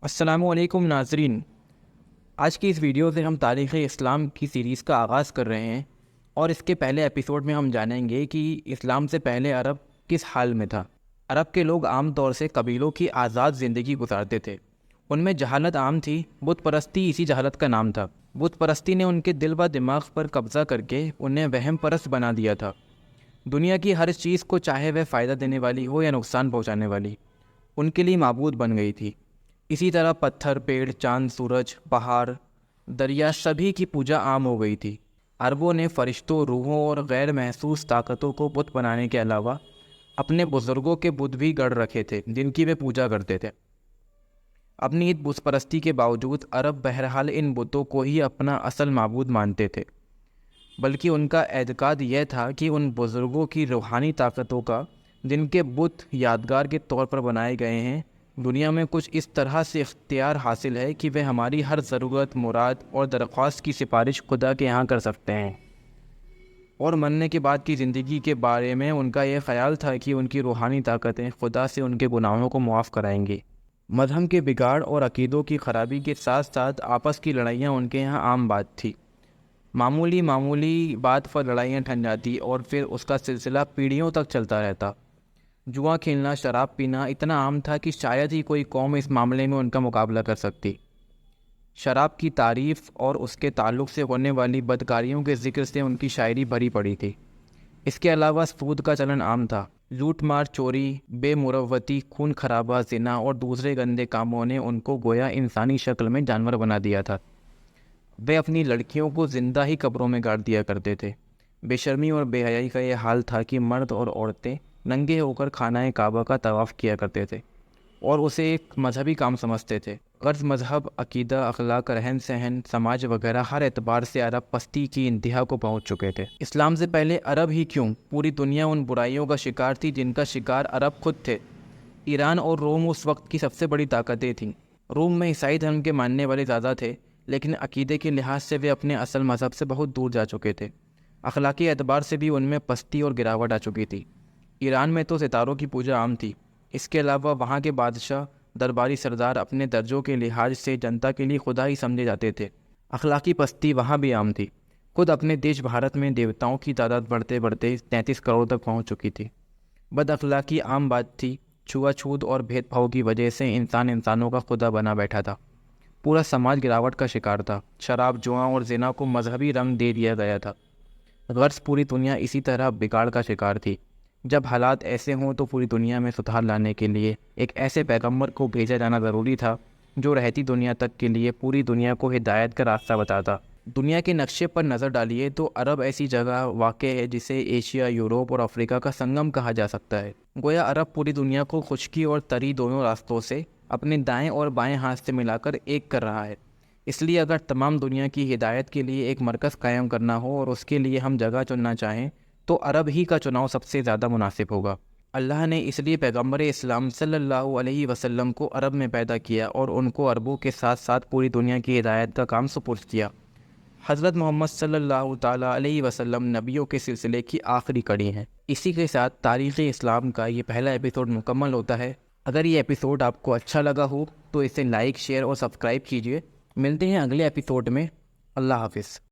السلام علیکم ناظرین، آج کی اس ویڈیو سے ہم تاریخ اسلام کی سیریز کا آغاز کر رہے ہیں، اور اس کے پہلے ایپیسوڈ میں ہم جانیں گے کہ اسلام سے پہلے عرب کس حال میں تھا۔ عرب کے لوگ عام طور سے قبیلوں کی آزاد زندگی گزارتے تھے۔ ان میں جہالت عام تھی، بت پرستی اسی جہالت کا نام تھا۔ بت پرستی نے ان کے دل و دماغ پر قبضہ کر کے انہیں وہم پرست بنا دیا تھا۔ دنیا کی ہر چیز کو، چاہے وہ فائدہ دینے والی ہو یا نقصان پہنچانے والی، ان کے لیے معبود بن گئی تھی۔ اسی طرح پتھر، پیڑ، چاند، سورج، پہاڑ، دریا، سبھی کی پوجا عام ہو گئی تھی۔ عربوں نے فرشتوں، روحوں اور غیر محسوس طاقتوں کو بت بنانے کے علاوہ اپنے بزرگوں کے بت بھی گڑھ رکھے تھے جن کی وہ پوجا کرتے تھے۔ اپنی اس بت پرستی کے باوجود عرب بہرحال ان بتوں کو ہی اپنا اصل معبود مانتے تھے، بلکہ ان کا اعتقاد یہ تھا کہ ان بزرگوں کی روحانی طاقتوں کا، جن کے بت یادگار کے طور پر بنائے گئے ہیں، دنیا میں کچھ اس طرح سے اختیار حاصل ہے کہ وہ ہماری ہر ضرورت، مراد اور درخواست کی سفارش خدا کے یہاں کر سکتے ہیں۔ اور مرنے کے بعد کی زندگی کے بارے میں ان کا یہ خیال تھا کہ ان کی روحانی طاقتیں خدا سے ان کے گناہوں کو معاف کرائیں گی۔ مذہب کے بگاڑ اور عقیدوں کی خرابی کے ساتھ ساتھ آپس کی لڑائیاں ان کے یہاں عام بات تھی۔ معمولی بات پر لڑائیاں ٹھن جاتی اور پھر اس کا سلسلہ پیڑھیوں تک چلتا رہتا۔ جوا کھیلنا، شراب پینا اتنا عام تھا کہ شاید ہی کوئی قوم اس معاملے میں ان کا مقابلہ کر سکتی۔ شراب کی تعریف اور اس کے تعلق سے ہونے والی بدکاریوں کے ذکر سے ان کی شاعری بھری پڑی تھی۔ اس کے علاوہ سود کا چلن عام تھا۔ لوٹ مار، چوری، بے مروتی، خون خرابہ، زنا اور دوسرے گندے کاموں نے ان کو گویا انسانی شکل میں جانور بنا دیا تھا۔ وہ اپنی لڑکیوں کو زندہ ہی قبروں میں گاڑ دیا کرتے تھے۔ بے شرمی اور بے حیائی کا یہ حال تھا کہ مرد اور عورتیں ننگے ہو کر خانہ کعبہ کا طواف کیا کرتے تھے اور اسے ایک مذہبی کام سمجھتے تھے۔ غرض مذہب، عقیدہ، اخلاق، رہن سہن، سماج وغیرہ ہر اعتبار سے عرب پستی کی انتہا کو پہنچ چکے تھے۔ اسلام سے پہلے عرب ہی کیوں، پوری دنیا ان برائیوں کا شکار تھی جن کا شکار عرب خود تھے۔ ایران اور روم اس وقت کی سب سے بڑی طاقتیں تھیں۔ روم میں عیسائی دھرم کے ماننے والے زیادہ تھے، لیکن عقیدے کے لحاظ سے وہ اپنے اصل مذہب سے بہت دور جا چکے تھے۔ اخلاقی اعتبار سے بھی ان میں پستی اور گراوٹ آ چکی تھی۔ ایران میں تو ستاروں کی پوجا عام تھی۔ اس کے علاوہ وہاں کے بادشاہ، درباری سردار اپنے درجوں کے لحاظ سے جنتا کے لیے خدا ہی سمجھے جاتے تھے۔ اخلاقی پستی وہاں بھی عام تھی۔ خود اپنے دیش بھارت میں دیوتاؤں کی تعداد بڑھتے بڑھتے 33 کروڑ تک پہنچ چکی تھی۔ بد اخلاقی عام بات تھی۔ چھوا چھوت اور بھید بھاؤ کی وجہ سے انسان انسانوں کا خدا بنا بیٹھا تھا۔ پورا سماج گراوٹ کا شکار تھا۔ شراب، جوا اور زنا کو مذہبی رنگ دے دیا گیا تھا۔ غرض پوری دنیا اسی طرح بگاڑ کا شکار تھی۔ جب حالات ایسے ہوں تو پوری دنیا میں سدھار لانے کے لیے ایک ایسے پیغمبر کو بھیجا جانا ضروری تھا جو رہتی دنیا تک کے لیے پوری دنیا کو ہدایت کا راستہ بتاتا۔ دنیا کے نقشے پر نظر ڈالیے تو عرب ایسی جگہ واقع ہے جسے ایشیا، یوروپ اور افریقہ کا سنگم کہا جا سکتا ہے۔ گویا عرب پوری دنیا کو خشکی اور تری دونوں راستوں سے اپنے دائیں اور بائیں ہاتھ سے ملا کر ایک کر رہا ہے۔ اس لیے اگر تمام دنیا کی ہدایت کے لیے ایک مرکز قائم کرنا ہو اور اس کے لیے ہم جگہ چننا چاہیں تو عرب ہی کا چناؤ سب سے زیادہ مناسب ہوگا۔ اللہ نے اس لیے پیغمبر اسلام صلی اللہ علیہ وسلم کو عرب میں پیدا کیا اور ان کو عربوں کے ساتھ ساتھ پوری دنیا کی ہدایت کا کام سپرد کیا۔ حضرت محمد صلی اللہ تعالیٰ علیہ وسلم نبیوں کے سلسلے کی آخری کڑی ہیں۔ اسی کے ساتھ تاریخ اسلام کا یہ پہلا ایپیسوڈ مکمل ہوتا ہے۔ اگر یہ ایپیسوڈ آپ کو اچھا لگا ہو تو اسے لائک، شیئر اور سبسکرائب کیجیے۔ ملتے ہیں اگلے ایپیسوڈ میں۔ اللہ حافظ۔